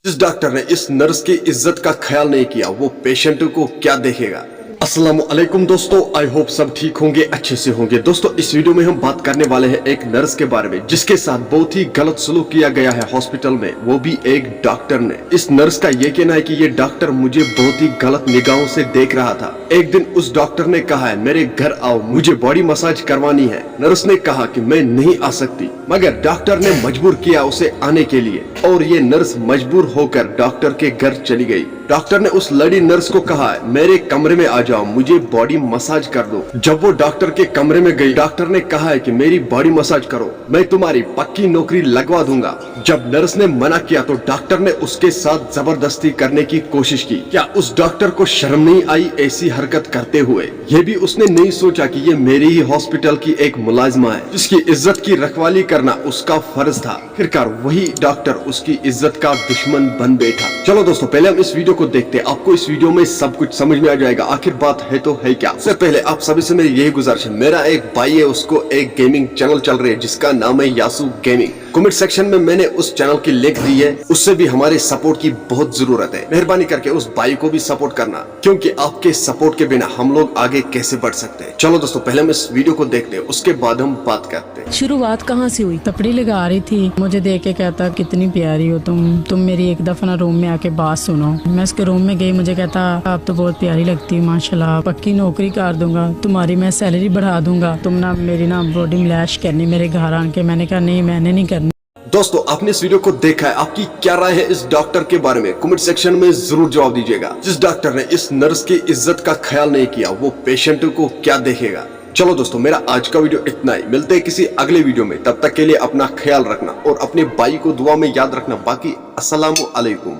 जिस डॉक्टर ने इस नर्स की इज्जत का ख्याल नहीं किया वो पेशेंट को क्या देखेगा। अस्सलामुअलैकुम दोस्तों, आई होप सब ठीक होंगे, अच्छे से होंगे। दोस्तों इस वीडियो में हम बात करने वाले हैं एक नर्स के बारे में जिसके साथ बहुत ही गलत सलूक किया गया है हॉस्पिटल में, वो भी एक डॉक्टर ने। इस नर्स का ये कहना है कि ये डॉक्टर मुझे बहुत ही गलत निगाहों से देख रहा था। एक दिन उस डॉक्टर ने कहा है मेरे घर आओ, मुझे बॉडी मसाज करवानी है। नर्स ने कहा कि मैं नहीं आ सकती, मगर डॉक्टर ने मजबूर किया उसे आने के लिए और ये नर्स मजबूर होकर डॉक्टर के घर चली गई। डॉक्टर ने उस लड़ी नर्स को कहा है मेरे कमरे में आ जाओ, मुझे बॉडी मसाज कर दो। जब वो डॉक्टर के कमरे में गई, डॉक्टर ने कहा है कि मेरी बॉडी मसाज करो, मैं तुम्हारी पक्की नौकरी लगवा दूंगा। जब नर्स ने मना किया तो डॉक्टर ने उसके साथ जबरदस्ती करने की कोशिश की। क्या उस डॉक्टर को शर्म नहीं आई ऐसी हरकत करते हुए? ये भी उसने नहीं सोचा कि ये मेरी ही हॉस्पिटल की एक मुलाजिमा है जिसकी इज्जत की रखवाली करना उसका फर्ज था। आखिरकार वही डॉक्टर उसकी इज्जत का दुश्मन बन बैठा। चलो दोस्तों पहले हम इस वीडियो को देखते हैं, आपको इस वीडियो में सब कुछ समझ में आ जाएगा आखिर बात है तो है क्या। उससे पहले आप सभी से मेरी यही गुजारिश है, मेरा एक भाई है, उसको एक गेमिंग चैनल चल रही है जिसका नाम है यासू गेमिंग। कमेंट सेक्शन में मैंने उस चैनल की लिंक दी है, उससे भी हमारे सपोर्ट की बहुत जरूरत है। मेहरबानी करके उस भाई को भी सपोर्ट करना, क्योंकि आपके सपोर्ट के बिना हम लोग आगे कैसे बढ़ सकते हैं। चलो दोस्तों पहले हम इस वीडियो को देखते हैं, उसके बाद हम बात करते हैं। शुरुआत कहाँ से हुई? तपड़ी लगा रही थी, मुझे देख के कहता कितनी प्यारी हो तुम मेरी एक दफा ना रूम में आके बात सुनो। मैं उसके रूम में गई, मुझे कहता आप तो बहुत प्यारी लगती है माशाल्लाह, पक्की नौकरी कर दूंगा, तुम्हारी मैं सैलरी बढ़ा दूंगा, तुम ना मेरी ना बॉडी मसाज करनी मेरे घर आके। मैंने कहा नहीं, मैंने नहीं करनी। दोस्तों आपने इस वीडियो को देखा है, आपकी क्या राय है इस डॉक्टर के बारे में? कमेंट सेक्शन में जरूर जवाब दीजिएगा। जिस डॉक्टर ने इस नर्स की इज्जत का ख्याल नहीं किया वो पेशेंट को क्या देखेगा। चलो दोस्तों मेरा आज का वीडियो इतना ही, मिलते हैं किसी अगले वीडियो में। तब तक के लिए अपना ख्याल रखना और अपने भाई को दुआ में याद रखना। बाकी अस्सलामु अलैकुम।